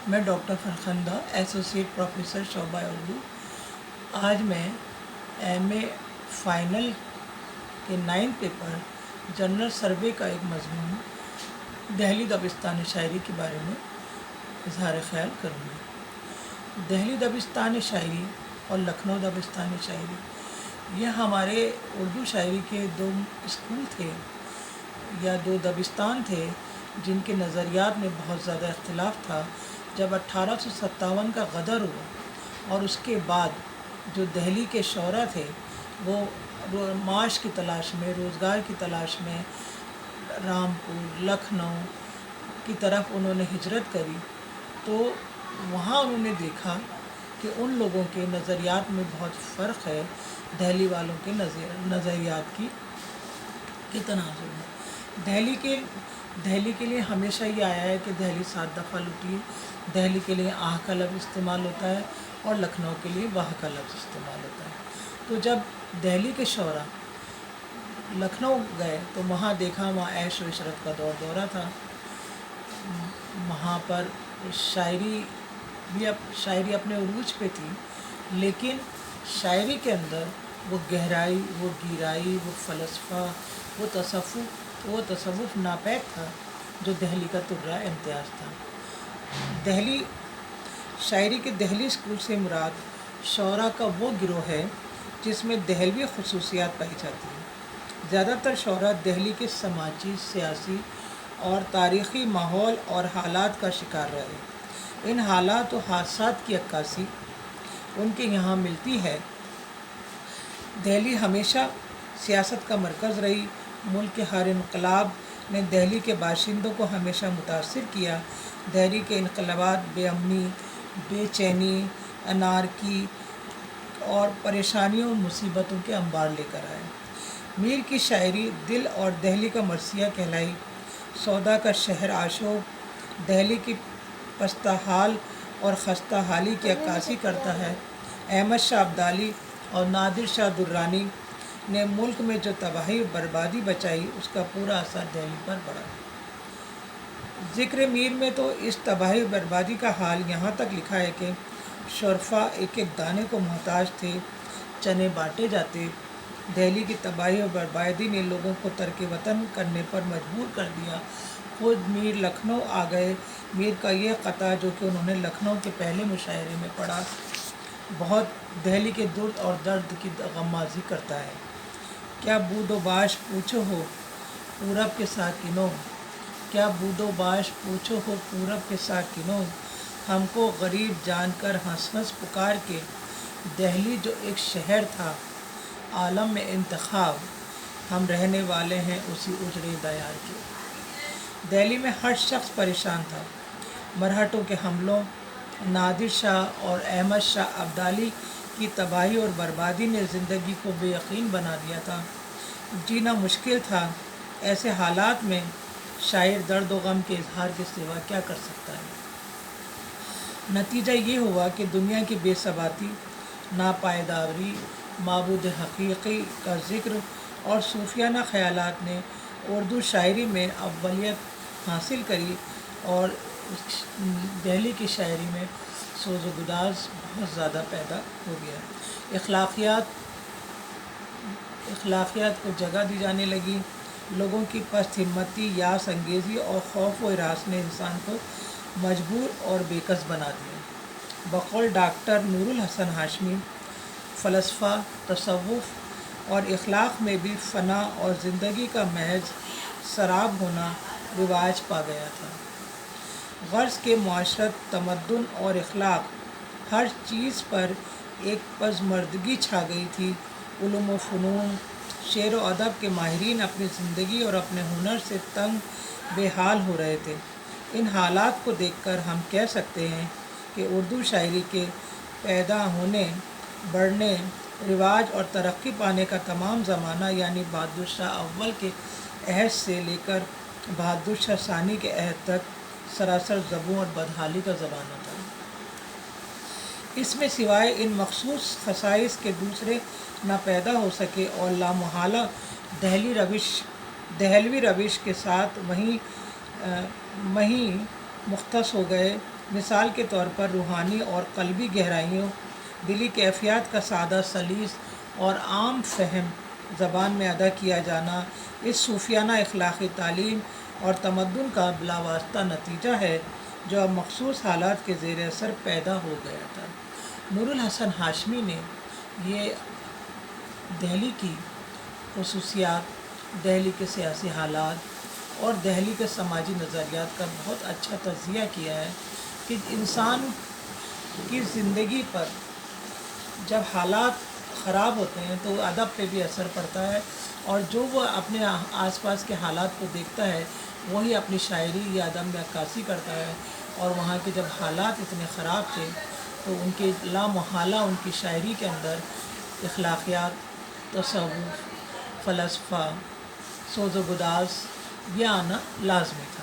میں doctor Farkhanda associate professor شعبہ اردو۔ آج میں ایم اے فائنل کے 9 پیپر جنرل سروے کا ایک مضمون دہلی دبستان شاعری کے بارے میں اظہار خیال کروں گی۔ دہلی دبستان شاعری اور لکھنؤ دبستان شاعری یہ ہمارے اردو شاعری کے 2 اسکول تھے یا 2 دبستان تھے جن کے نظریات میں بہت زیادہ اختلاف تھا۔ جب 1857 کا غدر ہوا اور اس کے بعد جو دہلی کے شعراء تھے وہ معاش کی تلاش میں، روزگار کی تلاش میں رامپور، لکھنؤ کی طرف انہوں نے ہجرت کری، تو وہاں انہوں نے دیکھا کہ ان لوگوں کے نظریات میں بہت فرق ہے دہلی والوں کے نظریات کی تناظر میں۔ دہلی کے لیے ہمیشہ یہ آیا ہے کہ دہلی 7 دفعہ لٹی ہے۔ دہلی کے لیے آہ کا لفظ استعمال ہوتا ہے اور لکھنؤ کے لیے واہ کا لفظ استعمال ہوتا ہے۔ تو جب دہلی کے شعراء لکھنؤ گئے تو وہاں دیکھا، وہاں عیش و عشرت کا دورہ تھا، وہاں پر شاعری اپنے عروج پہ تھی، لیکن شاعری کے اندر وہ گہرائی، وہ گیرائی، وہ فلسفہ، وہ تصوف ناپید تھا جو دہلی کا طرہ امتیاز تھا۔ شاعری کے دہلی اسکول سے مراد شعراء کا وہ گروہ ہے جس میں دہلوی خصوصیات پائی جاتی ہیں۔ زیادہ تر شعراء دہلی کے سماجی، سیاسی اور تاریخی ماحول اور حالات کا شکار رہے۔ ان حالات و حادثات کی عکاسی ان کے یہاں ملتی ہے۔ دہلی ہمیشہ سیاست کا مرکز رہی۔ ملک کے ہر انقلاب نے دہلی کے باشندوں کو ہمیشہ متاثر کیا۔ دہلی کے انقلابات بے امنی، بے چینی، انارکی اور پریشانیوں اور مصیبتوں کے انبار لے کر آئے۔ میر کی شاعری دل اور دہلی کا مرثیہ کہلائی۔ سودا کا شہر آشوب دہلی کی پستہ حال اور خستہ حالی کی عکاسی کرتا ہے۔ احمد شاہ ابدالی اور نادر شاہ درانی نے ملک میں جو تباہی و بربادی بچائی، اس کا پورا اثر دہلی پر پڑا۔ ذکر میر میں تو اس تباہی و بربادی کا حال یہاں تک لکھا ہے کہ شرفا ایک ایک دانے کو محتاج تھے، چنے بانٹے جاتے۔ دہلی کی تباہی و بربادی نے لوگوں کو ترک وطن کرنے پر مجبور کر دیا۔ خود میر لکھنؤ آ گئے۔ میر کا یہ قطعہ جو کہ انہوں نے لکھنؤ کے پہلے مشاعرے میں پڑھا، بہت دہلی کے درد اور درد کی غمازی کرتا ہے۔ کیا بود و باش پوچھو ہو پورب کے ساکنوں، کیا بود و باش پوچھو ہو پورب کے ساکنوں، ہم کو غریب جان کر ہنس ہنس پکار کے، دہلی جو ایک شہر تھا عالم میں انتخاب، ہم رہنے والے ہیں اسی اجڑے دیار کے۔ دہلی میں ہر شخص پریشان تھا۔ مرہٹوں کے حملوں، نادر شاہ اور احمد شاہ ابدالی کی تباہی اور بربادی نے زندگی کو بے یقین بنا دیا تھا۔ جینا مشکل تھا۔ ایسے حالات میں شاعر درد و غم کے اظہار کے سوا کیا کر سکتا ہے؟ نتیجہ یہ ہوا کہ دنیا کی بے ثباتی، ناپائیداری، معبود حقیقی کا ذکر اور صوفیانہ خیالات نے اردو شاعری میں اولیت حاصل کری اور دہلی کی شاعری میں سوز و گداز بہت زیادہ پیدا ہو گیا۔ اخلاقیات کو جگہ دی جانے لگی۔ لوگوں کی پست ہمتی، یاس انگیزی اور خوف و ہراس نے انسان کو مجبور اور بےکس بنا دیا۔ بقول ڈاکٹر نور الحسن ہاشمی، فلسفہ، تصوف اور اخلاق میں بھی فنا اور زندگی کا محض سراب ہونا رواج پا گیا تھا۔ غرض کہ معاشرت، تمدن اور اخلاق، ہر چیز پر ایک پژمردگی چھا گئی تھی۔ علوم و فنون، شعر و ادب کے ماہرین اپنی زندگی اور اپنے ہنر سے تنگ بے حال ہو رہے تھے۔ ان حالات کو دیکھ کر ہم کہہ سکتے ہیں کہ اردو شاعری کے پیدا ہونے، بڑھنے، رواج اور ترقی پانے کا تمام زمانہ، یعنی بہادر شاہ اول کے عہد سے لے کر بہادر شاہ ثانی کے عہد تک، سراسر زبوں اور بدحالی کا زمانہ تھا۔ اس میں سوائے ان مخصوص خصائص کے دوسرے نہ پیدا ہو سکے اور لامحالہ دہلوی روش کے ساتھ وہیں مختص ہو گئے۔ مثال کے طور پر روحانی اور قلبی گہرائیوں، دلی کیفیات کا سادہ سلیس اور عام فہم زبان میں ادا کیا جانا اس صوفیانہ اخلاقی تعلیم اور تمدن کا بلا واسطہ نتیجہ ہے جو اب مخصوص حالات کے زیر اثر پیدا ہو گیا تھا۔ نور الحسن ہاشمی نے یہ دہلی کی خصوصیات، دہلی کے سیاسی حالات اور دہلی کے سماجی نظریات کا بہت اچھا تجزیہ کیا ہے کہ انسان کی زندگی پر جب حالات خراب ہوتے ہیں تو ادب پہ بھی اثر پڑتا ہے، اور جو وہ اپنے آس پاس کے حالات کو دیکھتا ہے وہی اپنی شاعری یا ادب میں عکاسی کرتا ہے، اور وہاں کے جب حالات اتنے خراب تھے تو ان کے لامحالہ ان کی شاعری کے اندر اخلاقیات، تصوف، فلسفہ، سوز و گداز یہ آنا لازمی تھا۔